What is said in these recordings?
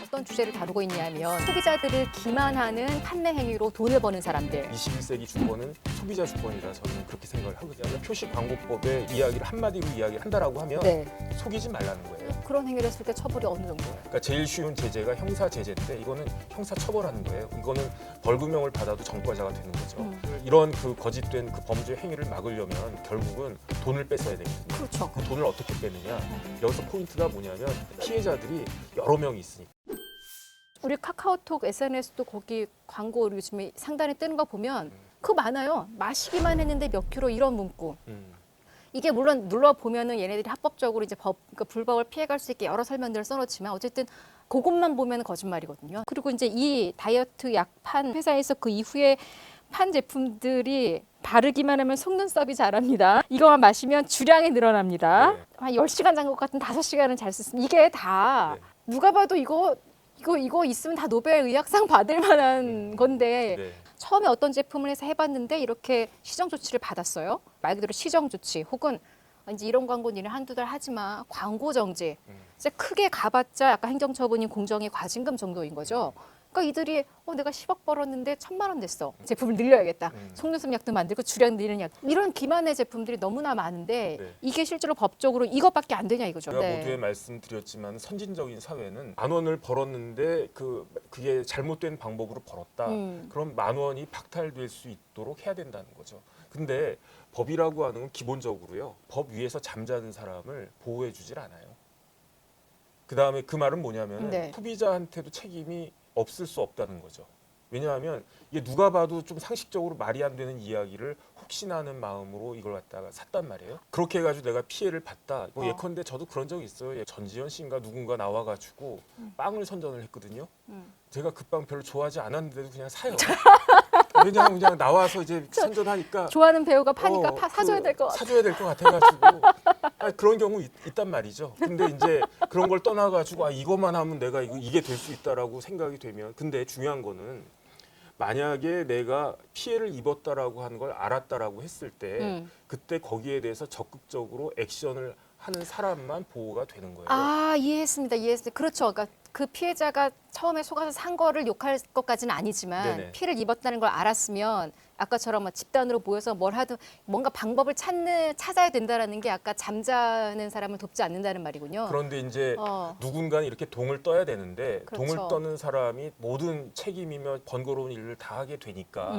어떤 주제를 다루고 있냐면 소비자들을 기만하는 판매 행위로 돈을 버는 사람들. 21세기 주권은 소비자 주권이다. 저는 그렇게 생각을 하거든요. 표시광고법의 이야기를 한마디로 이야기한다라고 하면 네. 속이지 말라는 거예요. 그런 행위를 했을 때 처벌이 어느 정도예요? 그러니까 제일 쉬운 제재가 형사 제재인데 이거는 형사 처벌하는 거예요. 이거는 벌금형을 받아도 전과자가 되는 거죠. 이런 그 거짓된 그 범죄 행위를 막으려면 결국은 돈을 뺏어야 되거든요. 그렇죠. 그 돈을 어떻게 빼느냐? 여기서 포인트가 뭐냐면 피해자들이 여러 명이 있으니까. 우리 카카오톡 SNS도 거기 광고 요즘에 상단에 뜨는 거 보면 그거 많아요. 마시기만 했는데 몇 킬로 이런 문구. 이게 물론 눌러보면은 얘네들이 합법적으로 이제 그러니까 불법을 피해갈 수 있게 여러 설명들을 써놓지만 어쨌든 그것만 보면 거짓말이거든요. 그리고 이제 이 다이어트 약 판 회사에서 그 이후에 판 제품들이 바르기만 하면 속눈썹이 자랍니다. 이거만 마시면 주량이 늘어납니다. 네. 한 10시간 잔 것 같은 5시간은 잘 썼습니다. 이게 다 네. 누가 봐도 이거 있으면 다 노벨 의학상 받을 만한 건데 네. 처음에 어떤 제품을 해서 해봤는데 이렇게 시정 조치를 받았어요. 말 그대로 시정 조치 혹은 이제 이런 광고 니네 한두 달 하지 마. 광고 정지. 이제 크게 가봤자 약간 행정처분인 공정위 과징금 정도인 거죠. 그러니까 이들이 내가 10억 벌었는데 1,000만 원 냈어. 제품을 늘려야겠다. 속눈썹 약도 만들고 주량 늘리는 약. 이런 기만의 제품들이 너무나 많은데 네. 이게 실제로 법적으로 이것밖에 안 되냐 이거죠. 제가 모두에 말씀드렸지만 선진적인 사회는 10,000원을 벌었는데 그게 잘못된 방법으로 벌었다. 그럼 10,000원이 박탈될 수 있도록 해야 된다는 거죠. 근데 법이라고 하는 건 기본적으로요. 법 위에서 잠자는 사람을 보호해 주질 않아요. 그다음에 그 말은 뭐냐면 네. 소비자한테도 책임이 없을 수 없다는 거죠. 왜냐하면 이게 누가 봐도 좀 상식적으로 말이 안 되는 이야기를 혹시나 하는 마음으로 이걸 갖다가 샀단 말이에요. 그렇게 해가지고 내가 피해를 봤다. 예컨대 저도 그런 적이 있어요. 전지현 씨인가 누군가 나와가지고 빵을 선전을 했거든요. 제가 그 빵 별로 좋아하지 않았는데도 그냥 사요. 그냥 나와서 이제 선전하니까 좋아하는 배우가 파니까 사줘야 될 것 같아. 사줘야 될 것 같아가지고 그런 경우 있단 말이죠. 근데 이제 그런 걸 떠나가지고 이것만 하면 내가 이게 될 수 있다라고 생각이 되면 근데 중요한 거는 만약에 내가 피해를 입었다라고 하는 걸 알았다라고 했을 때 그때 거기에 대해서 적극적으로 액션을 하는 사람만 보호가 되는 거예요. 이해했습니다. 그렇죠. 그러니까 그 피해자가 처음에 속아서 산 거를 욕할 것까지는 아니지만 네네. 피해를 입었다는 걸 알았으면 아까처럼 뭐 집단으로 모여서 뭘 하든 뭔가 방법을 찾아야 된다라는 게 아까 잠자는 사람을 돕지 않는다는 말이군요. 그런데 이제 누군가는 이렇게 동을 떠야 되는데 그렇죠. 동을 떠는 사람이 모든 책임이며 번거로운 일을 다 하게 되니까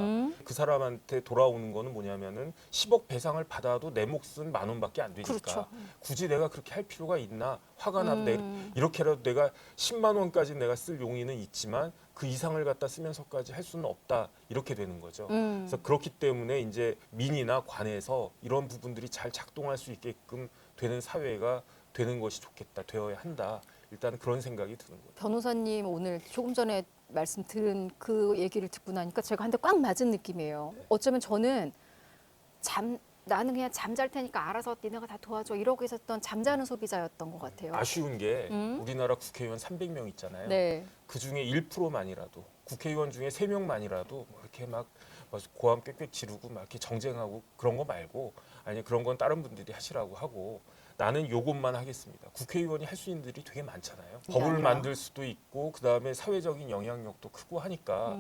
그 사람한테 돌아오는 거는 뭐냐면은 10억 배상을 받아도 내 몫은 10,000원밖에 안 되니까 그렇죠. 굳이 내가 그렇게 할 필요가 있나 화가 나도 이렇게라도 내가 10만 원까지 내가 쓸 용의는 있지만 그 이상을 갖다 쓰면서까지 할 수는 없다 이렇게 되는 거죠. 그래서 그렇기 때문에 이제 민이나 관에서 이런 부분들이 잘 작동할 수 있게끔 되는 사회가 되는 것이 좋겠다, 되어야 한다. 일단 그런 생각이 드는 거예요. 변호사님 오늘 조금 전에 말씀 들은 그 얘기를 듣고 나니까 제가 한 대 꽉 맞은 느낌이에요. 어쩌면 저는 나는 그냥 잠잘 테니까 알아서 니네가 다 도와줘 이러고 있었던 잠자는 소비자였던 것 같아요. 아쉬운 게 우리나라 국회의원 300명 있잖아요. 네. 그 중에 1%만이라도 국회의원 중에 3명만이라도 이렇게 막 고함 꽥꽥 지르고 막 이렇게 정쟁하고 그런 거 말고 아니 그런 건 다른 분들이 하시라고 하고 나는 요것만 하겠습니다. 국회의원이 할 수 있는 일이 되게 많잖아요. 법을 아니라. 만들 수도 있고 그다음에 사회적인 영향력도 크고 하니까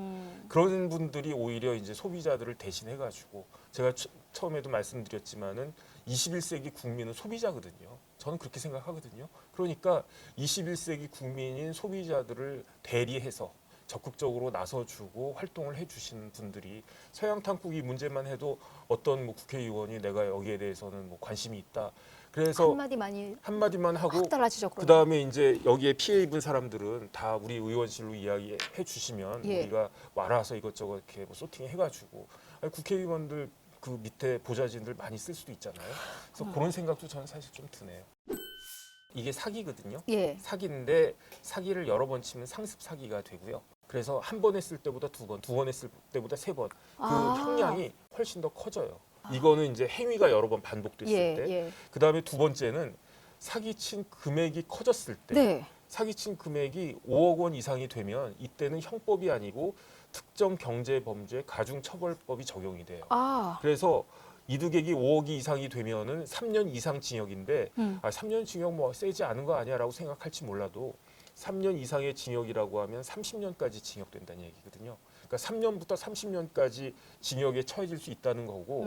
그런 분들이 오히려 이제 소비자들을 대신해 가지고 제가 처음에도 말씀드렸지만은 21세기 국민은 소비자거든요. 저는 그렇게 생각하거든요. 그러니까 21세기 국민인 소비자들을 대리해서 적극적으로 나서주고 활동을 해주시는 분들이 서양 탕국이 문제만 해도 어떤 국회의원이 내가 여기에 대해서는 관심이 있다. 그래서 한마디만 하고 확 달라지죠. 그 다음에 이제 여기에 피해 입은 사람들은 다 우리 의원실로 이야기해 주시면 우리가 와라서 이것저것 이렇게 소팅해가지고 국회의원들 그 밑에 보좌진들 많이 쓸 수도 있잖아요. 그래서 그런 생각도 저는 사실 좀 드네요. 이게 사기거든요. 예. 사기인데 사기를 여러 번 치면 상습 사기가 되고요. 그래서 한 번 했을 때보다 두 번 했을 때보다 3번 그 형량이 훨씬 더 커져요. 이거는 이제 행위가 여러 번 반복됐을 때. 그다음에 두 번째는 사기친 금액이 커졌을 때. 네. 사기친 금액이 5억 원 이상이 되면 이때는 형법이 아니고 특정 경제범죄 가중처벌법이 적용이 돼요. 그래서 이득액이 5억이 이상이 되면은 3년 이상 징역인데 3년 징역 세지 않은 거 아니야라고 생각할지 몰라도 3년 이상의 징역이라고 하면 30년까지 징역된다는 얘기거든요. 그러니까 3년부터 30년까지 징역에 처해질 수 있다는 거고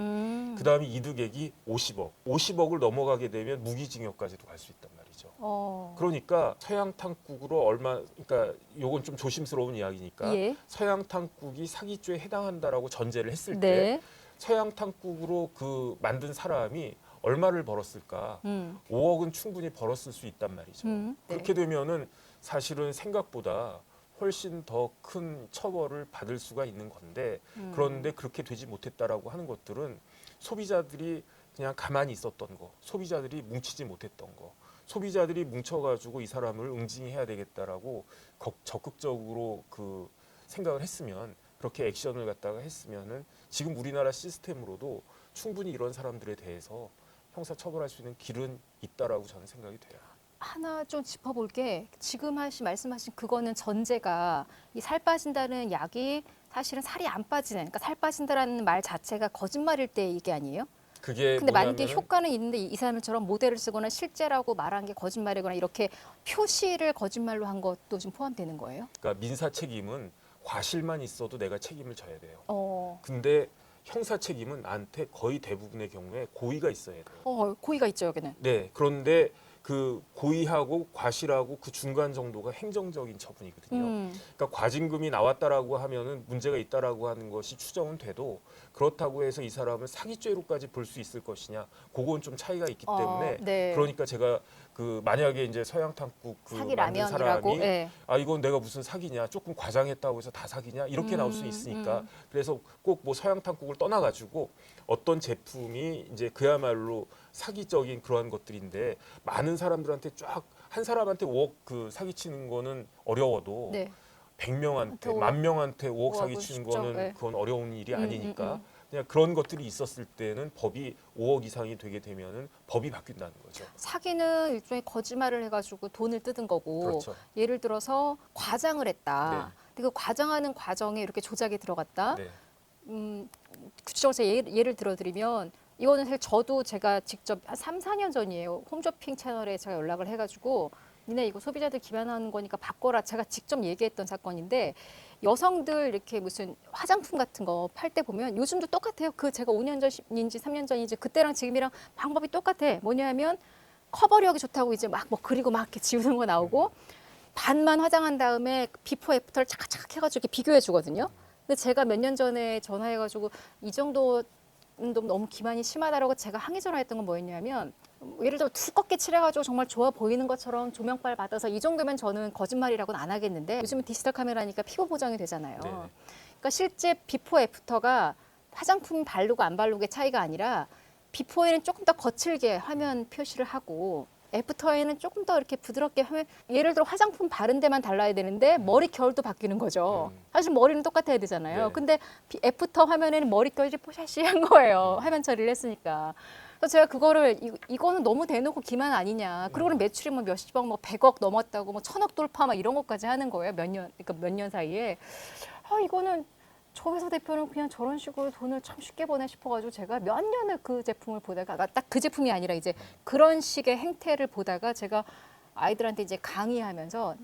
그다음에 이득액이 50억. 50억을 넘어가게 되면 무기징역까지도 갈 수 있단 말이죠. 그러니까 서양탕국으로 그러니까 요건 좀 조심스러운 이야기니까 예. 서양탕국이 사기죄에 해당한다라고 전제를 했을 네. 때 서양탕국으로 그 만든 사람이 얼마를 벌었을까? 5억은 충분히 벌었을 수 있단 말이죠. 네. 그렇게 되면은 사실은 생각보다 훨씬 더 큰 처벌을 받을 수가 있는 건데 그런데 그렇게 되지 못했다라고 하는 것들은 소비자들이 그냥 가만히 있었던 거, 소비자들이 뭉치지 못했던 거, 소비자들이 뭉쳐가지고 이 사람을 응징해야 되겠다라고 적극적으로 그 생각을 했으면 그렇게 액션을 갖다가 했으면은 지금 우리나라 시스템으로도 충분히 이런 사람들에 대해서 형사 처벌할 수 있는 길은 있다라고 저는 생각이 돼요. 하나 좀 짚어볼 게 지금 말씀하신 그거는 전제가 이 살 빠진다는 약이 사실은 살이 안 빠지는, 그러니까 살 빠진다라는 말 자체가 거짓말일 때 이게 아니에요? 그게 근데 만약에 뭐냐면은 효과는 있는데 이 사람처럼 모델을 쓰거나 실제라고 말한 게 거짓말이거나 이렇게 표시를 거짓말로 한 것도 좀 포함되는 거예요? 그러니까 민사 책임은 과실만 있어도 내가 책임을 져야 돼요. 어, 근데 형사 책임은 나한테 거의 대부분의 경우에 고의가 있어야 돼요. 고의가 있죠 여기는. 네, 그런데 그 고의하고 과실하고 그 중간 정도가 행정적인 처분이거든요. 그러니까 과징금이 나왔다라고 하면은 문제가 있다라고 하는 것이 추정은 돼도 그렇다고 해서 이 사람을 사기죄로까지 볼 수 있을 것이냐, 그건 좀 차이가 있기 때문에 네. 그러니까 제가 그 만약에 이제 서양탕국 그 사기 만든 라면이라고. 사람이 예. 아 이건 내가 무슨 사기냐, 조금 과장했다고 해서 다 사기냐 이렇게 나올 수 있으니까 그래서 꼭 뭐 서양탕국을 떠나가지고 어떤 제품이 이제 그야말로 사기적인 그러한 것들인데 많은 사람들한테 쫙 한 사람한테 5억 그 사기치는 거는 어려워도 네. 100명한테, 오- 1000명한테 5억 5억은 사기치는 쉽죠. 거는 네. 그건 어려운 일이 아니니까 그냥 그런 것들이 있었을 때는 법이 5억 이상이 되게 되면은 법이 바뀐다는 거죠. 사기는 일종의 거짓말을 해가지고 돈을 뜯은 거고 그렇죠. 예를 들어서 과장을 했다. 네. 근데 그 과장하는 과정에 이렇게 조작이 들어갔다. 네. 구체적으로 제가 예를 들어드리면 이거는 사실 저도 제가 직접 한 3, 4년 전이에요. 홈쇼핑 채널에 제가 연락을 해가지고 니네 이거 소비자들 기반하는 거니까 바꿔라. 제가 직접 얘기했던 사건인데 여성들 이렇게 무슨 화장품 같은 거 팔 때 보면 요즘도 똑같아요. 그 제가 5년 전인지 3년 전인지 그때랑 지금이랑 방법이 똑같아. 뭐냐면 커버력이 좋다고 이제 막 뭐 그리고 막 이렇게 지우는 거 나오고 반만 화장한 다음에 비포 애프터를 착착 해가지고 이렇게 비교해 주거든요. 근데 제가 몇 년 전에 전화해가지고 이 정도 너무 기만이 심하다라고 제가 항의 전화했던 건 뭐였냐면 예를 들어 두껍게 칠해가지고 정말 좋아 보이는 것처럼 조명빨 받아서 이 정도면 저는 거짓말이라고는 안 하겠는데 요즘은 디지털 카메라니까 피부 보정이 되잖아요. 네네. 그러니까 실제 비포 애프터가 화장품 바르고 안 바르고의 차이가 아니라 비포에는 조금 더 거칠게 화면 표시를 하고 애프터에는 조금 더 이렇게 부드럽게 하면 예를 들어 화장품 바른 데만 달라야 되는데 머리 결도 바뀌는 거죠. 사실 머리는 똑같아야 되잖아요. 네. 근데 애프터 화면에는 머리 결이 뽀샤시한 거예요. 화면 처리를 했으니까. 그래서 제가 그거를 이거는 너무 대놓고 기만 아니냐. 그리고는 매출이 뭐 몇십억, 뭐 100억 넘었다고 뭐 1000억 돌파 막 이런 것까지 하는 거예요. 그러니까 몇 년 사이에. 이거는 저 회사 대표는 그냥 저런 식으로 돈을 참 쉽게 버네 싶어가지고 제가 몇 년을 그 제품을 보다가 딱 그 제품이 아니라 이제 그런 식의 행태를 보다가 제가 아이들한테 이제 강의하면서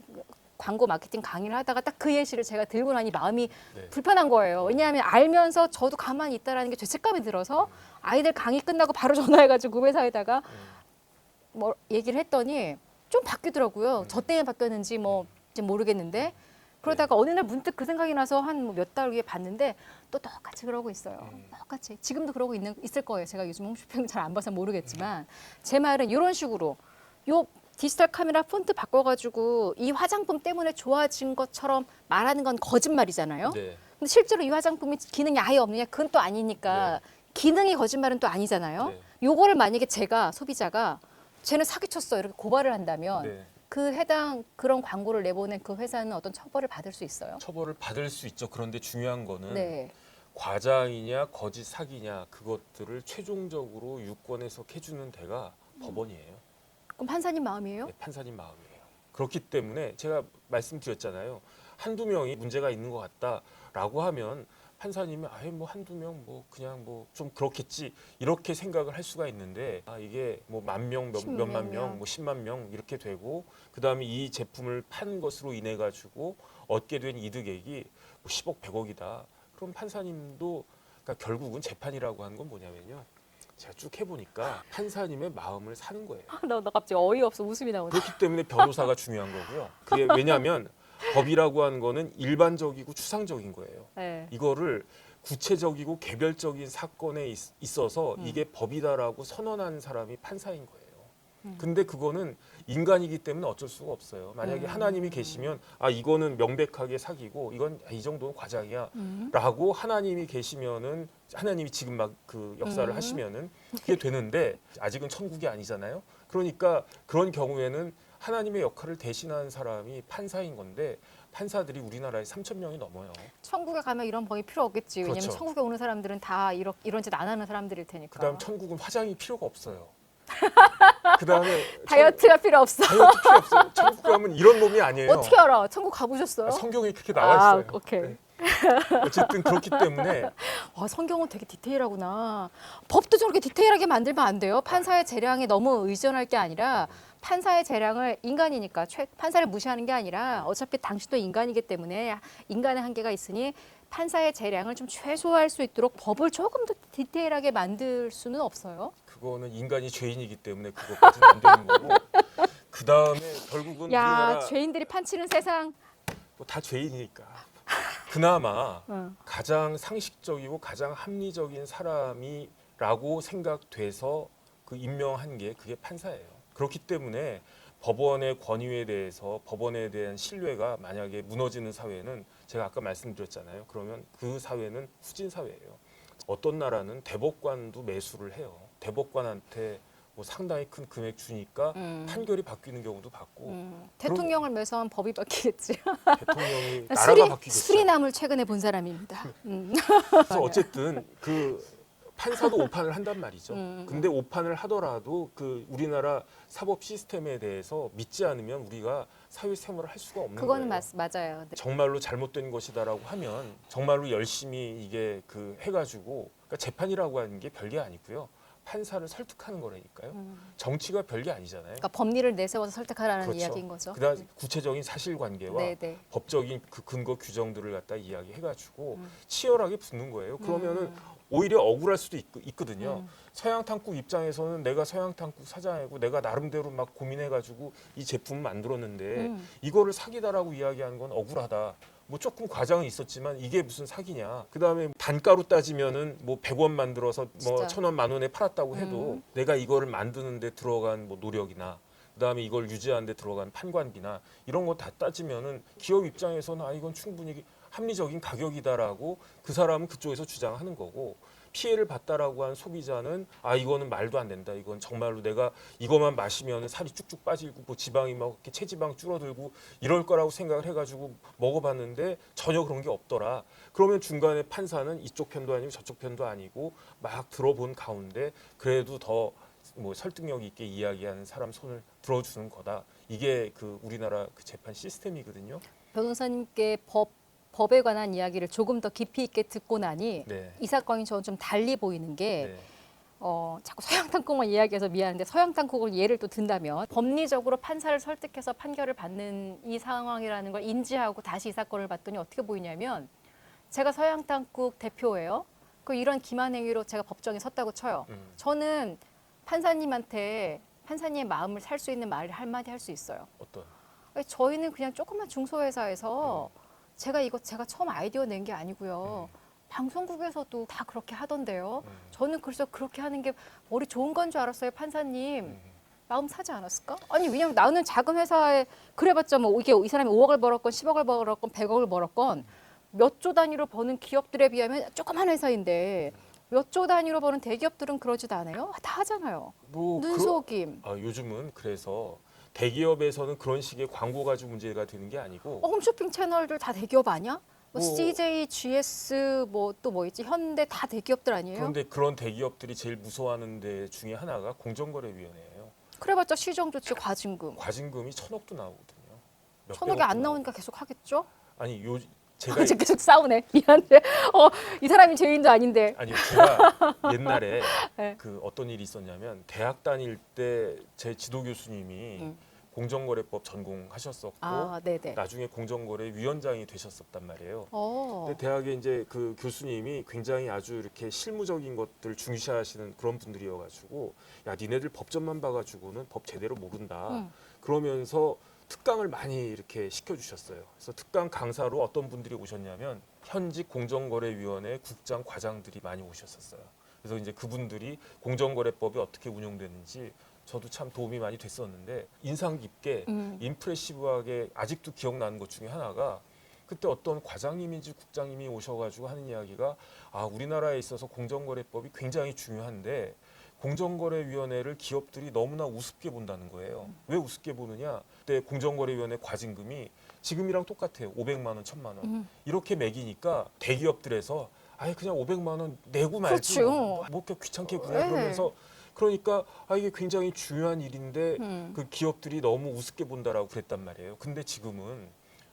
광고 마케팅 강의를 하다가 딱 그 예시를 제가 들고 나니 마음이 네. 불편한 거예요. 왜냐하면 알면서 저도 가만히 있다라는 게 죄책감이 들어서 아이들 강의 끝나고 바로 전화해가지고 그 회사에다가 뭐 얘기를 했더니 좀 바뀌더라고요. 저 때문에 바뀌었는지 뭐 이제 모르겠는데 그러다가 어느 날 문득 그 생각이 나서 한 몇 달 후에 봤는데 또 똑같이 그러고 있어요. 똑같이. 지금도 그러고 있을 거예요. 제가 요즘 홈쇼핑 잘 안 봐서 모르겠지만 제 말은 이런 식으로 요 디지털 카메라 폰트 바꿔가지고 이 화장품 때문에 좋아진 것처럼 말하는 건 거짓말이잖아요. 네. 근데 실제로 이 화장품이 기능이 아예 없느냐? 그건 또 아니니까 기능이 거짓말은 또 아니잖아요. 네. 요거를 만약에 제가 소비자가 쟤는 사기쳤어 이렇게 고발을 한다면 네. 그 해당 그런 광고를 내보낸 그 회사는 어떤 처벌을 받을 수 있어요? 처벌을 받을 수 있죠. 그런데 중요한 거는 네. 과장이냐 거짓 사기냐 그것들을 최종적으로 유권 해석해주는 데가 법원이에요. 그럼 판사님 마음이에요? 네, 판사님 마음이에요. 그렇기 때문에 제가 말씀드렸잖아요. 한두 명이 문제가 있는 것 같다라고 하면 판사님이 아예 뭐 한두 명 뭐 그냥 뭐 좀 그렇겠지 이렇게 생각을 할 수가 있는데 이게 뭐 만 명, 몇만 명, 뭐 10만 명 이렇게 되고 그다음에 이 제품을 판 것으로 인해 가지고 얻게 된 이득액이 뭐 10억, 100억이다. 그럼 판사님도 그러니까 결국은 재판이라고 하는 건 뭐냐면요. 제가 쭉 해보니까 판사님의 마음을 사는 거예요. 나 갑자기 어이없어 웃음이 나오네. 그렇기 때문에 변호사가 중요한 거고요. 그게 왜냐하면 법이라고 하는 거는 일반적이고 추상적인 거예요. 네. 이거를 구체적이고 개별적인 사건에 있어서 이게 법이다라고 선언한 사람이 판사인 거예요. 근데 그거는 인간이기 때문에 어쩔 수가 없어요. 만약에 하나님이 계시면 이거는 명백하게 사기고 이건 이 정도는 과장이야 라고 하나님이 계시면은 하나님이 지금 막 그 역사를 하시면은 그게 되는데 아직은 천국이 아니잖아요. 그러니까 그런 경우에는 하나님의 역할을 대신하는 사람이 판사인 건데 판사들이 우리나라에 3,000명이 넘어요. 천국에 가면 이런 법이 필요 없겠지. 왜냐면 그렇죠. 천국에 오는 사람들은 다 이런 짓 안 하는 사람들일 테니까. 그다음 천국은 화장이 필요가 없어요. 그다음에 다이어트가 필요 없어. 다이어트 필요 없어요. 천국 가면 이런 놈이 아니에요. 어떻게 알아? 천국 가보셨어요? 성경에 그렇게 나와 있어요. 오케이. 네. 어쨌든 그렇기 때문에 성경은 되게 디테일하구나. 법도 저렇게 디테일하게 만들면 안 돼요. 판사의 재량에 너무 의존할 게 아니라 판사의 재량을 인간이니까 판사를 무시하는 게 아니라 어차피 당신도 인간이기 때문에 인간의 한계가 있으니 판사의 재량을 좀 최소화할 수 있도록 법을 조금 더 디테일하게 만들 수는 없어요. 그거는 인간이 죄인이기 때문에 그것까지는 안 되는 거고 그 다음에 결국은 야, 우리나라 죄인들이 판치는 세상. 뭐 다 죄인이니까 그나마 응. 가장 상식적이고 가장 합리적인 사람이라고 생각돼서 그 임명한 게 그게 판사예요. 그렇기 때문에 법원의 권위에 대해서 법원에 대한 신뢰가 만약에 무너지는 사회는 제가 아까 말씀드렸잖아요. 그러면 그 사회는 후진 사회예요. 어떤 나라는 대법관도 매수를 해요. 대법관한테 뭐 상당히 큰 금액 주니까 판결이 바뀌는 경우도 봤고 대통령을 매수하면 법이 바뀌겠지. 대통령이 나라가 바뀌겠죠. 수리남을 최근에 본 사람입니다. 그래서 어쨌든 그 판사도 오판을 한단 말이죠. 근데 오판을 하더라도 그 우리나라 사법 시스템에 대해서 믿지 않으면 우리가 사회생활을 할 수가 없는 그거는 거예요. 맞아요. 네. 정말로 잘못된 것이다라고 하면 정말로 열심히 이게 그 해가지고 그러니까 재판이라고 하는 게 별게 아니고요. 판사를 설득하는 거라니까요. 정치가 별게 아니잖아요. 그러니까 법리를 내세워서 설득하라는 그렇죠. 이야기인 거죠. 그다음 구체적인 사실관계와 네네. 법적인 그 근거 규정들을 갖다 이야기해가지고 치열하게 붙는 거예요. 그러면은 오히려 억울할 수도 있거든요. 서양탄국 입장에서는 내가 서양탄국 사장이고 내가 나름대로 막 고민해가지고 이 제품을 만들었는데 이거를 사기다라고 이야기하는 건 억울하다. 뭐 조금 과장은 있었지만 이게 무슨 사기냐. 그다음에 단가로 따지면은 뭐 100원 만들어서 뭐 진짜. 1,000원, 10,000원에 팔았다고 해도 내가 이거를 만드는 데 들어간 뭐 노력이나 그다음에 이걸 유지하는 데 들어간 판관비나 이런 거 다 따지면은 기업 입장에서는 이건 충분히 합리적인 가격이다라고 그 사람은 그쪽에서 주장하는 거고 피해를 봤다라고 한 소비자는 이거는 말도 안 된다. 이건 정말로 내가 이것만 마시면 살이 쭉쭉 빠지고 뭐 지방이 막 이렇게 체지방 줄어들고 이럴 거라고 생각을 해가지고 먹어봤는데 전혀 그런 게 없더라. 그러면 중간에 판사는 이쪽 편도 아니고 저쪽 편도 아니고 막 들어본 가운데 그래도 더 뭐 설득력 있게 이야기하는 사람 손을 들어주는 거다. 이게 그 우리나라 그 재판 시스템이거든요. 변호사님께 법에 관한 이야기를 조금 더 깊이 있게 듣고 나니 네. 이 사건이 저는 좀 달리 보이는 게 네. 자꾸 서양탄국만 이야기해서 미안한데 서양탄국을 예를 또 든다면 법리적으로 판사를 설득해서 판결을 받는 이 상황이라는 걸 인지하고 다시 이 사건을 봤더니 어떻게 보이냐면 제가 서양탄국 대표예요. 그 이런 기만 행위로 제가 법정에 섰다고 쳐요. 저는 판사님한테 판사님의 마음을 살 수 있는 말을 한마디 할 수 있어요. 어떤? 저희는 그냥 조그만 중소회사에서 제가 처음 아이디어 낸 게 아니고요. 방송국에서도 다 그렇게 하던데요. 저는 그래서 그렇게 하는 게 머리 좋은 건 줄 알았어요, 판사님. 마음 사지 않았을까? 아니 왜냐면 나는 작은 회사에 그래봤자 뭐 이게 이 사람이 5억을 벌었건 10억을 벌었건 100억을 벌었건 몇 조 단위로 버는 기업들에 비하면 조그만 회사인데 몇 조 단위로 버는 대기업들은 그러지도 않아요. 다 하잖아요. 뭐 눈속임. 요즘은 그래서 대기업에서는 그런 식의 광고 가지고 문제가 되는 게 아니고 홈쇼핑 채널들 다 대기업 아니야? 뭐 뭐 CJ, GS, 뭐 또 뭐 있지? 현대 다 대기업들 아니에요? 그런데 그런 대기업들이 제일 무서워하는 데 중에 하나가 공정거래위원회예요. 그래봤자 시정 조치, 과징금. 과징금이 1,000억도 나오거든요. 몇 1,000억이 백억도 안 나오니까 계속 하겠죠? 아니 제가 지금 계속 싸우네. 미안해. 이 사람이 죄인도 아닌데. 아니요, 제가 옛날에 네. 그 어떤 일이 있었냐면 대학 다닐 때 제 지도 교수님이 공정거래법 전공하셨었고 아, 네네. 나중에 공정거래 위원장이 되셨었단 말이에요. 어. 근데 대학에 이제 그 교수님이 굉장히 아주 이렇게 실무적인 것들 중시하시는 그런 분들이어가지고 야 니네들 법전만 봐가지고는 법 제대로 모른다. 그러면서 특강을 많이 이렇게 시켜주셨어요. 그래서 특강 강사로 어떤 분들이 오셨냐면 현직 공정거래위원회 국장 과장들이 많이 오셨었어요. 그래서 이제 그분들이 공정거래법이 어떻게 운영되는지 저도 참 도움이 많이 됐었는데 인상 깊게 임프레시브하게 아직도 기억나는 것 중에 하나가 그때 어떤 과장님인지 국장님이 오셔가지고 하는 이야기가 아 우리나라에 있어서 공정거래법이 굉장히 중요한데 공정거래위원회를 기업들이 너무나 우습게 본다는 거예요. 왜 우습게 보느냐? 그때 공정거래위원회 과징금이 지금이랑 똑같아요. 500만 원, 1000만 원 이렇게 매기니까 대기업들에서 아예 그냥 500만 원 내고 말지 그렇죠. 뭐 이렇게 귀찮게 구냐 네. 그러면서 그러니까 아 이게 굉장히 중요한 일인데 그 기업들이 너무 우습게 본다라고 그랬단 말이에요. 근데 지금은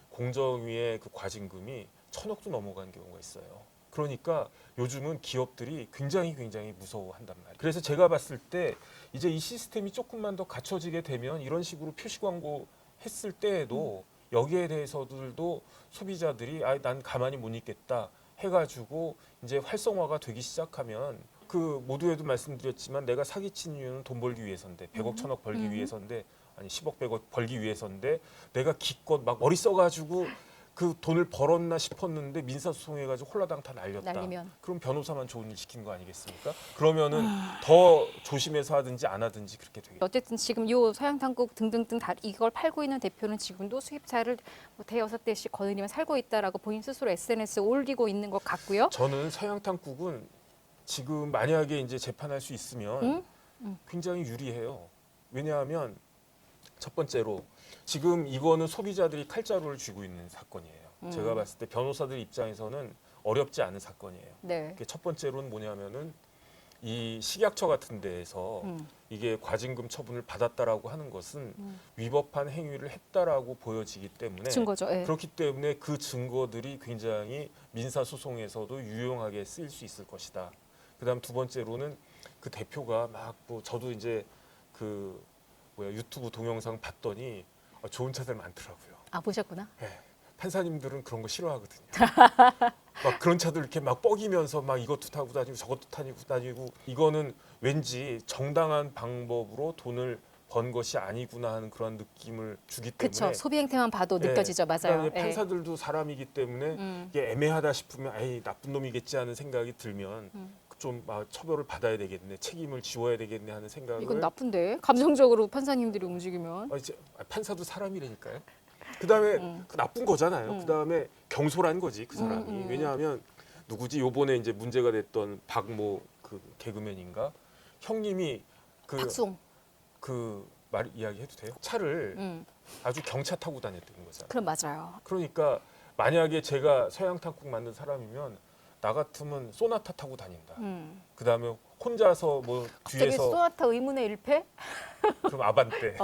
공정위의 그 과징금이 1000억도 넘어간 경우가 있어요. 그러니까 요즘은 기업들이 굉장히 무서워한단 말이에요. 그래서 제가 봤을 때 이제 이 시스템이 조금만 더 갖춰지게 되면 이런 식으로 표시 광고 했을 때에도 여기에 대해서들도 소비자들이 아, 난 가만히 못 있겠다 해가지고 이제 활성화가 되기 시작하면 그 모두에도 말씀드렸지만 내가 사기친 이유는 돈 벌기 위해서인데 100억 1000억 벌기 위해서인데 아니 10억 100억 벌기 위해서인데 내가 기껏 막 머리 써가지고 그 돈을 벌었나 싶었는데 민사소송해가지고 홀라당 다 날렸다. 날리면. 그럼 변호사만 좋은 일 시킨 거 아니겠습니까? 그러면은 더 조심해서 하든지 안 하든지 그렇게 되겠죠. 어쨌든 지금 요 서양탄국 등등등 다 이걸 팔고 있는 대표는 지금도 수입차를 뭐 대여섯 대씩 거느리며 살고 있다라고 본인 스스로 SNS에 올리고 있는 것 같고요. 저는 서양탄국은 지금 만약에 이제 재판할 수 있으면 굉장히 유리해요. 왜냐하면 첫 번째로 지금 이거는 소비자들이 칼자루를 쥐고 있는 사건이에요. 제가 봤을 때 변호사들 입장에서는 어렵지 않은 사건이에요. 네. 첫 번째로는 뭐냐면은 이 식약처 같은 데에서 이게 과징금 처분을 받았다라고 하는 것은 위법한 행위를 했다라고 보여지기 때문에 증거죠. 예. 그렇기 때문에 그 증거들이 굉장히 민사 소송에서도 유용하게 쓰일 수 있을 것이다. 그다음 두 번째로는 그 대표가 막 뭐 저도 이제 그 유튜브 동영상 봤더니 좋은 차들 많더라고요. 아 보셨구나. 네. 판사님들은 그런 거 싫어하거든요. 막 그런 차들 이렇게 막 뻐기면서 막 이것도 타고 다니고 저것도 타고 다니고 이거는 왠지 정당한 방법으로 돈을 번 것이 아니구나 하는 그런 느낌을 주기 때문에 그렇죠. 소비 행태만 봐도 네. 느껴지죠. 맞아요. 그다음에 예. 판사들도 사람이기 때문에 이게 애매하다 싶으면 에이 나쁜 놈이겠지 하는 생각이 들면 좀 처벌을 받아야 되겠네, 책임을 지워야 되겠네 하는 생각을. 이건 나쁜데 감정적으로 판사님들이 움직이면. 이제 판사도 사람이라니까요. 그다음에 그 나쁜 거잖아요. 그다음에 경솔한 거지 그 사람이. 왜냐하면 누구지 요번에 이제 문제가 됐던 박모 그 개그맨인가 형님이 그 박송. 그 말 이야기 해도 돼요? 차를 아주 경차 타고 다녔다는 거잖아요. 그럼 맞아요. 그러니까 만약에 제가 서양탄국 만든 사람이면 나 같으면 소나타 타고 다닌다. 그다음에 혼자서 뭐 갑자기 뒤에서 소나타 의문의 일패? 그럼 아반떼.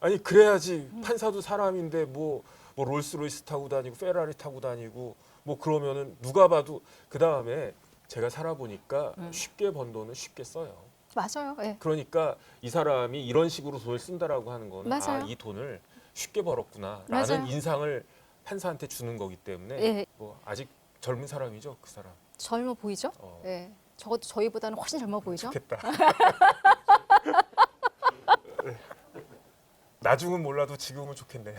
아니 그래야지 판사도 사람인데 뭐 롤스로이스 타고 다니고 페라리 타고 다니고 뭐 그러면은 누가 봐도 그 다음에 제가 살아보니까 쉽게 번 돈은 쉽게 써요. 맞아요. 예. 그러니까 이 사람이 이런 식으로 돈을 쓴다라고 하는 거는 맞아요. 이 돈을 쉽게 벌었구나라는 맞아요. 인상을 판사한테 주는 거기 때문에 예. 뭐 아직 젊은 사람이죠 그 사람. 젊어 보이죠? 예. 적어도 저희보다는 훨씬 젊어 보이죠? 좋겠다. 나중은 몰라도 지금은 좋겠네요.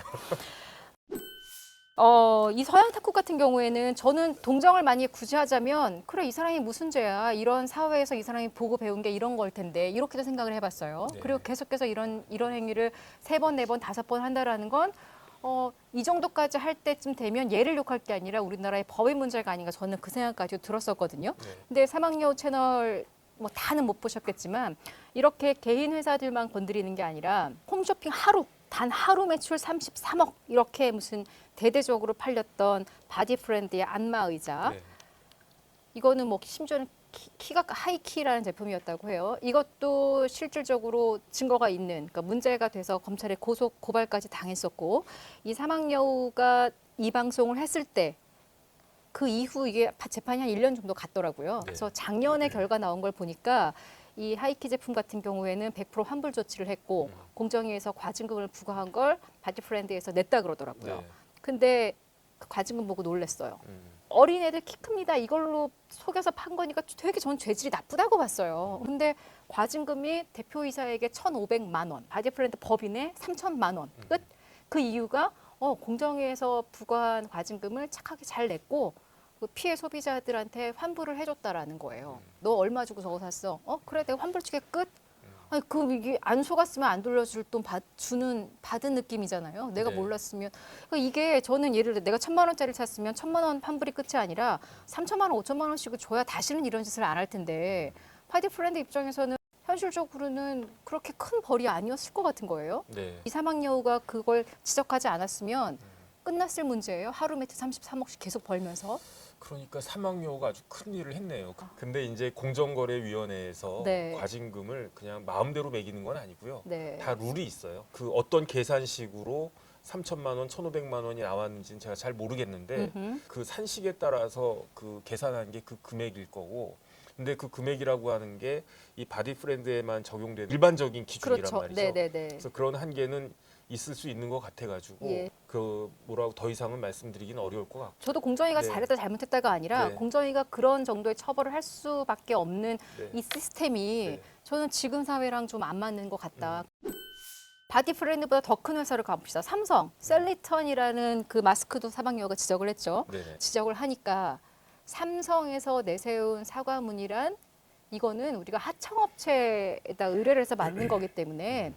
이 서양 탁구 같은 경우에는 저는 동정을 많이 굳이 하자면 그래 이 사람이 무슨 죄야 이런 사회에서 이 사람이 보고 배운 게 이런 걸 텐데 이렇게도 생각을 해봤어요. 네. 그리고 계속해서 이런 행위를 3번, 4번, 5번 한다라는 건 이 정도까지 할 때쯤 되면 얘를 욕할 게 아니라 우리나라의 법의 문제가 아닌가 저는 그 생각까지 들었었거든요. 네. 근데 사막여우 채널 뭐 다는 못 보셨겠지만 이렇게 개인 회사들만 건드리는 게 아니라 홈쇼핑 단 하루 매출 33억 이렇게 무슨 대대적으로 팔렸던 바디프렌드의 안마 의자 네. 이거는 뭐 심지어는 키가 하이키라는 제품이었다고 해요. 이것도 실질적으로 증거가 있는, 그러니까 문제가 돼서 검찰에 고발까지 당했었고, 이 사망여우가 이 방송을 했을 때 그 이후 이게 재판이 한 1년 정도 갔더라고요. 네. 그래서 작년에 결과 나온 걸 보니까 이 하이키 제품 같은 경우에는 100% 환불 조치를 했고 공정위에서 과징금을 부과한 걸 바디프렌드에서 냈다 그러더라고요. 네. 근데 그 과징금 보고 놀랐어요. 어린애들 키 큽니다. 이걸로 속여서 판 거니까 되게 전 죄질이 나쁘다고 봤어요. 근데 과징금이 대표이사에게 1,500만 원, 바디프렌드 법인에 3천만 원. 끝. 그 이유가 공정위에서 부과한 과징금을 착하게 잘 냈고 그 피해 소비자들한테 환불을 해줬다라는 거예요. 너 얼마 주고 저거 샀어? 그래 내가 환불 줄게 끝. 아니 이게 안 속았으면 안 돌려줄 돈 받은 느낌이잖아요. 내가 네. 몰랐으면 그러니까 이게 저는 예를 들어 내가 1,000만 원짜리 샀으면 1,000만 원 환불이 끝이 아니라 3천만 원, 5천만 원씩을 줘야 다시는 이런 짓을 안 할 텐데 바디프렌드 입장에서는 현실적으로는 그렇게 큰 벌이 아니었을 것 같은 거예요. 네. 이 사망여우가 그걸 지적하지 않았으면 끝났을 문제예요. 하루 매트 33억씩 계속 벌면서. 그러니까 사망여우가 아주 큰 일을 했네요. 근데 이제 공정거래위원회에서 네. 과징금을 그냥 마음대로 매기는 건 아니고요. 네. 다 룰이 있어요. 그 어떤 계산식으로 3천만 원, 1,500만 원이 나왔는지는 제가 잘 모르겠는데 그 산식에 따라서 그 계산한 게 그 금액일 거고 근데 그 금액이라고 하는 게 이 바디프렌드에만 적용되는 일반적인 기준이란 그렇죠. 말이죠. 네네네. 그래서 그런 한계는 있을 수 있는 것 같아가지고 예. 그 뭐라고 더 이상은 말씀드리긴 어려울 것 같고. 저도 공정위가 네. 잘했다 잘못했다가 아니라 네. 공정위가 그런 정도의 처벌을 할 수밖에 없는 네. 이 시스템이 네. 저는 지금 사회랑 좀 안 맞는 것 같다. 바디프렌드보다 더 큰 회사를 가봅시다. 삼성, 셀리턴이라는 그 마스크도 사망여우가 지적을 했죠. 네네. 지적을 하니까 삼성에서 내세운 사과문이란 이거는 우리가 하청업체에다 의뢰를 해서 만든 거기 때문에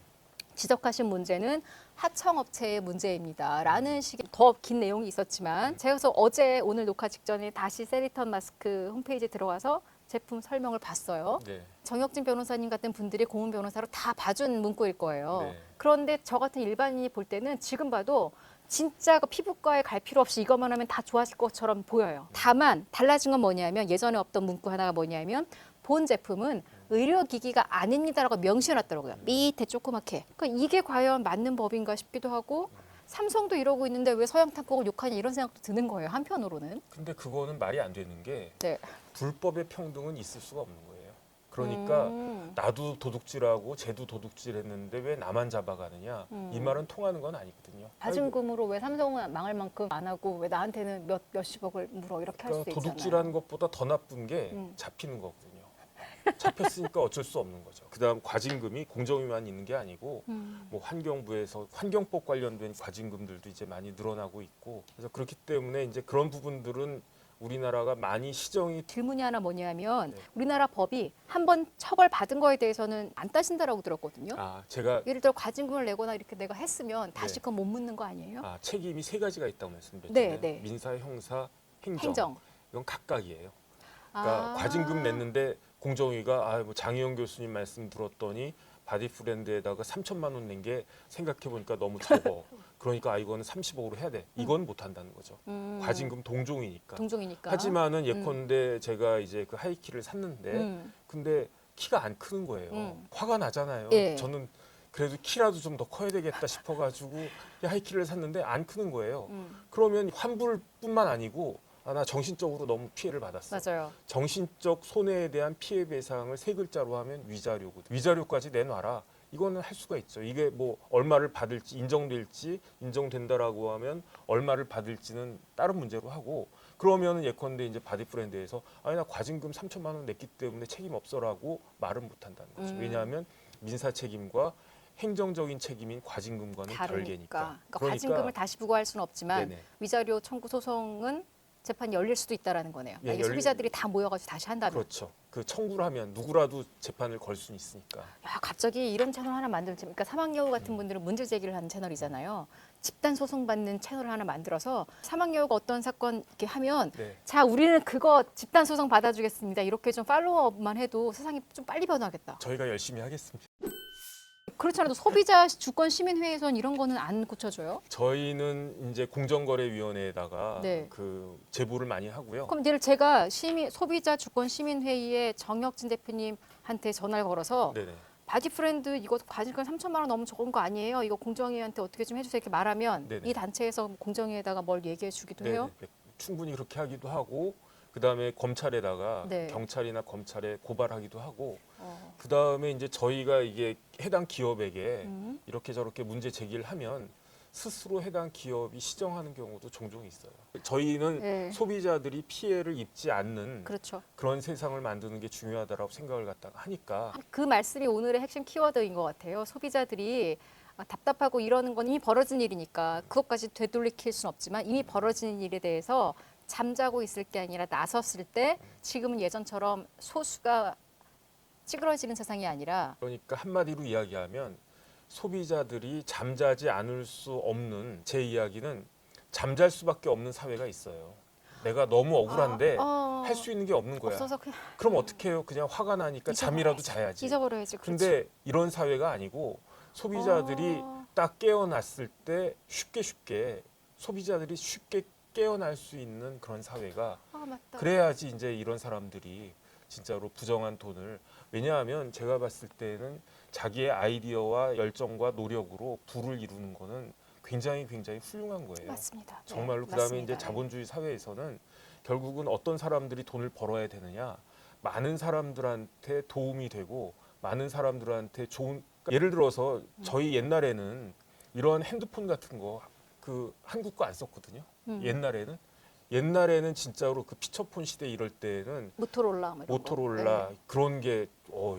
지적하신 문제는 하청업체의 문제입니다. 식의 더 긴 내용이 있었지만 제가 그래서 어제 오늘 녹화 직전에 다시 셀리턴 마스크 홈페이지에 들어가서 제품 설명을 봤어요. 네. 정혁진 변호사님 같은 분들이 고문 변호사로 다 봐준 문구일 거예요. 네. 그런데 저 같은 일반인이 볼 때는 지금 봐도 진짜 그 피부과에 갈 필요 없이 이것만 하면 다 좋아질 것처럼 보여요. 다만 달라진 건 뭐냐면 예전에 없던 문구 하나가 뭐냐면 본 제품은 의료기기가 아닙니다라고 명시해놨더라고요. 밑에 조그맣게. 그러니까 이게 과연 맞는 법인가 싶기도 하고 삼성도 이러고 있는데 왜 서양탄국을 욕하냐 이런 생각도 드는 거예요. 한편으로는. 근데 그거는 말이 안 되는 게 네. 불법의 평등은 있을 수가 없는 거예요. 그러니까 나도 도둑질하고 쟤도 도둑질했는데 왜 나만 잡아가느냐 이 말은 통하는 건 아니거든요. 과징금으로 왜 삼성은 망할 만큼 안 하고 왜 나한테는 몇십억을 물어 이렇게 할 수도 그러니까 있잖아요. 도둑질하는 것보다 더 나쁜 게 잡히는 거거든요. 잡혔으니까 어쩔 수 없는 거죠. 그다음 과징금이 공정위만 있는 게 아니고 뭐 환경부에서 환경법 관련된 과징금들도 이제 많이 늘어나고 있고 그래서 그렇기 때문에 이제 그런 부분들은 우리나라가 많이 시정이 질문이 하나 뭐냐면 네. 우리나라 법이 한번 처벌받은 거에 대해서는 안 따진다라고 들었거든요. 제가 예를 들어 과징금을 내거나 이렇게 내가 했으면 다시 네. 그건 못 묻는 거 아니에요? 책임이 세 가지가 있다고 말씀드렸잖아요. 네, 네. 민사, 형사, 행정. 행정. 이건 각각이에요. 그러니까 과징금 냈는데 공정위가 뭐 장희영 교수님 말씀 들었더니 바디프렌드에다가 3천만 원 낸 게 생각해 보니까 너무 적어. 그러니까 이거는 30억으로 해야 돼. 이건 못 한다는 거죠. 과징금 동종이니까. 동종이니까. 하지만은 예컨대 제가 이제 그 하이키를 샀는데 근데 키가 안 크는 거예요. 화가 나잖아요. 예. 저는 그래도 키라도 좀 더 커야 되겠다 싶어가지고 하이키를 샀는데 안 크는 거예요. 그러면 환불뿐만 아니고 나 정신적으로 너무 피해를 받았어. 맞아요. 정신적 손해에 대한 피해 배상을 세 글자로 하면 위자료거든. 위자료까지 내놔라. 이거는 할 수가 있죠. 이게 뭐 얼마를 받을지 인정된다라고 하면 얼마를 받을지는 다른 문제로 하고 그러면은 예컨대 이제 바디프렌드에서 나 과징금 3천만 원 냈기 때문에 책임 없어라고 말은 못 한다는 거죠. 왜냐하면 민사 책임과 행정적인 책임인 과징금과는 별개니까. 그러니까 과징금을 다시 부과할 수는 없지만 네네. 위자료 청구 소송은 재판이 열릴 수도 있다라는 거네요. 예, 만약에 소비자들이 다 모여가지고 다시 한다면. 그렇죠. 그 청구를 하면 누구라도 재판을 걸 수는 있으니까. 야, 갑자기 이런 채널 하나 만들면 그러니까 사망여우 같은 분들은 문제 제기를 하는 채널이잖아요. 집단 소송 받는 채널을 하나 만들어서 사망여우가 어떤 사건 이렇게 하면 네. 자 우리는 그거 집단 소송 받아주겠습니다. 이렇게 좀 팔로우업만 해도 세상이 좀 빨리 변하겠다. 저희가 열심히 하겠습니다. 그렇잖아도 소비자 주권 시민회에서는 이런 거는 안 고쳐줘요? 저희는 이제 공정거래위원회에다가 네. 그 제보를 많이 하고요. 그럼 내일 제가 소비자 주권 시민회의에 정혁진 대표님한테 전화를 걸어서 네네. 바디 프렌드 이거 과징금 3천만 원 너무 적은 거 아니에요? 이거 공정위한테 어떻게 좀 해주세요. 이렇게 말하면 네네. 이 단체에서 공정위에다가 뭘 얘기해 주기도 해요? 네네. 충분히 그렇게 하기도 하고 그다음에 검찰에다가 네. 경찰이나 검찰에 고발하기도 하고 어. 그다음에 이제 저희가 이게 해당 기업에게 음. 이렇게 저렇게 문제 제기를 하면 스스로 해당 기업이 시정하는 경우도 종종 있어요. 저희는 네. 소비자들이 피해를 입지 않는 그렇죠. 그런 세상을 만드는 게 중요하다라고 생각을 갖다가 하니까 그 말씀이 오늘의 핵심 키워드인 것 같아요. 소비자들이 답답하고 이러는 건 이미 벌어진 일이니까 그것까지 되돌이킬 수는 없지만 이미 벌어진 일에 대해서 잠자고 있을 게 아니라 나섰을 때 지금은 예전처럼 소수가 찌그러지는 세상이 아니라 그러니까 한마디로 이야기하면 소비자들이 잠자지 않을 수 없는 제 이야기는 잠잘 수밖에 없는 사회가 있어요. 내가 너무 억울한데 할 수 있는 게 없는 거야. 없어서 그냥 그럼 어떻게 해요? 그냥 화가 나니까 잠이라도 자야지. 잊어버려야지. 그렇죠. 근데 이런 사회가 아니고 소비자들이 딱 깨어났을 때 쉽게 소비자들이 쉽게 깨어날 수 있는 그런 사회가 맞다. 그래야지 이제 이런 사람들이 진짜로 부정한 돈을 왜냐하면 제가 봤을 때는 자기의 아이디어와 열정과 노력으로 부를 이루는 거는 굉장히 훌륭한 거예요. 맞습니다. 정말로 네, 그다음에 맞습니다. 이제 자본주의 사회에서는 결국은 어떤 사람들이 돈을 벌어야 되느냐 많은 사람들한테 도움이 되고 많은 사람들한테 좋은 예를 들어서 저희 옛날에는 이런 핸드폰 같은 거 그 한국 거 안 썼거든요. 옛날에는 진짜로 그 피처폰 시대 이럴 때는 모토로라 뭐 이런 모토로라 거. 네. 그런 게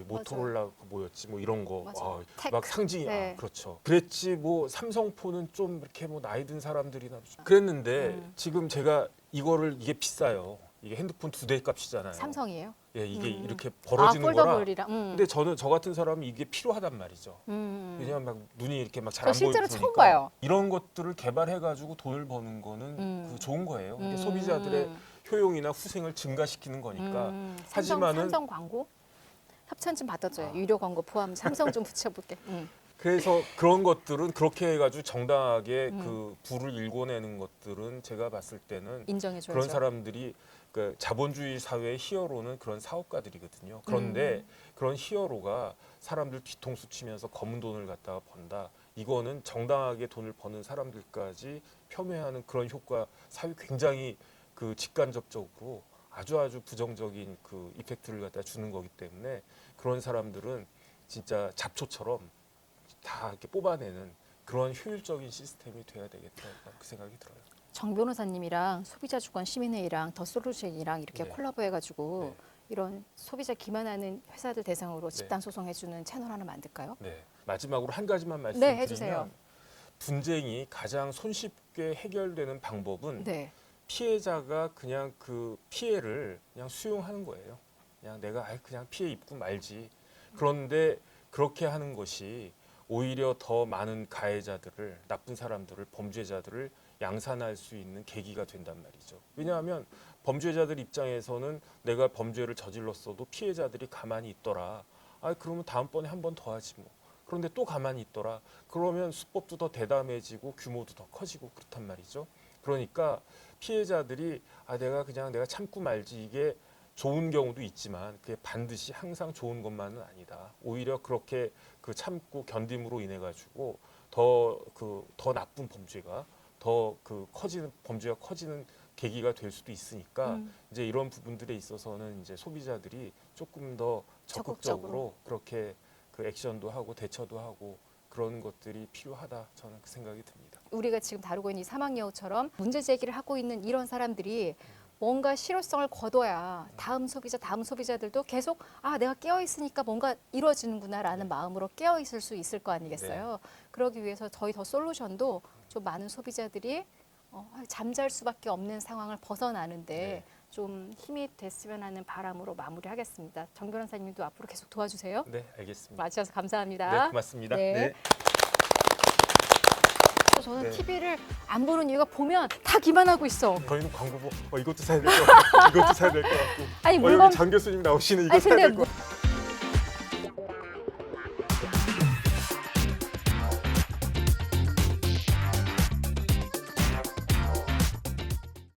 모토로라 그 뭐였지 뭐 이런 거 맞아요. 막 상징이 네. 그렇죠. 그랬지 뭐 삼성폰은 좀 이렇게 뭐 나이 든 사람들이나 그랬는데 지금 제가 이게 비싸요. 이게 핸드폰 2대 값이잖아요. 삼성이에요? 예, 이게 이렇게 벌어지는 거라. 폴더블이랑. 근데 저 같은 사람은 이게 필요하단 말이죠. 왜냐면 막 눈이 이렇게 막 잘 안 저 보이니까. 실제로 처음 봐요. 이런 것들을 개발해가지고 돈을 버는 거는 그 좋은 거예요. 이게 소비자들의 음. 효용이나 후생을 증가시키는 거니까. 하지만은 삼성 광고 협찬 좀 받아줘요. 유료 광고 포함 삼성 좀 붙여볼게. 그래서 그런 것들은 그렇게 해가지고 정당하게 그 부를 일궈내는 것들은 제가 봤을 때는 인정해줘야죠. 그런 사람들이 그 자본주의 사회의 히어로는 그런 사업가들이거든요. 그런데 그런 히어로가 사람들 뒤통수 치면서 검은 돈을 갖다가 번다. 이거는 정당하게 돈을 버는 사람들까지 폄훼하는 그런 효과, 사회 굉장히 그 직간접적으로 아주 부정적인 그 이펙트를 갖다 주는 거기 때문에 그런 사람들은 진짜 잡초처럼 다 이렇게 뽑아내는 그런 효율적인 시스템이 돼야 되겠다 그 생각이 들어요. 정 변호사님이랑 소비자 주권 시민회의랑 더 솔루션이랑 이렇게 네. 콜라보해가지고 네. 이런 소비자 기만하는 회사들 대상으로 집단 소송해주는 채널 하나 만들까요? 네. 마지막으로 한 가지만 네, 말씀드리면 해주세요. 분쟁이 가장 손쉽게 해결되는 방법은 네. 피해자가 그냥 그 피해를 그냥 수용하는 거예요. 그냥 내가 그냥 피해 입고 말지. 그런데 그렇게 하는 것이 오히려 더 많은 가해자들을 나쁜 사람들을 범죄자들을 양산할 수 있는 계기가 된단 말이죠. 왜냐하면 범죄자들 입장에서는 내가 범죄를 저질렀어도 피해자들이 가만히 있더라. 그러면 다음번에 한 번 더 하지 뭐. 그런데 또 가만히 있더라. 그러면 수법도 더 대담해지고 규모도 더 커지고 그렇단 말이죠. 그러니까 피해자들이 내가 참고 말지 이게 좋은 경우도 있지만 그게 반드시 항상 좋은 것만은 아니다. 오히려 그렇게 그 참고 견딤으로 인해 가지고 더 나쁜 범죄가 더 그 범죄가 커지는 계기가 될 수도 있으니까 이제 이런 부분들에 있어서는 이제 소비자들이 조금 더 적극적으로 그렇게 그 액션도 하고 대처도 하고 그런 것들이 필요하다 저는 그 생각이 듭니다. 우리가 지금 다루고 있는 이 사망여우처럼 문제 제기를 하고 있는 이런 사람들이 뭔가 실효성을 거둬야 다음 소비자들도 계속 내가 깨어 있으니까 뭔가 이루어지는구나라는 마음으로 깨어 있을 수 있을 거 아니겠어요. 그러기 위해서 저희 더 솔루션도 좀 많은 소비자들이 잠잘 수밖에 없는 상황을 벗어나는데 좀 힘이 됐으면 하는 바람으로 마무리하겠습니다. 정 변호사님도 앞으로 계속 도와주세요. 네, 알겠습니다. 와주셔서 감사합니다. 네, 고맙습니다. 네. 저는 TV를 안 보는 이유가 보면 다 기만하고 있어. 저희는 광고 이것도 사야 될 것 같고 이것도 사야 될 것 같고 아니 물론 여기 장 교수님 나오시는 이거 아니 사야 될 근데 것 같고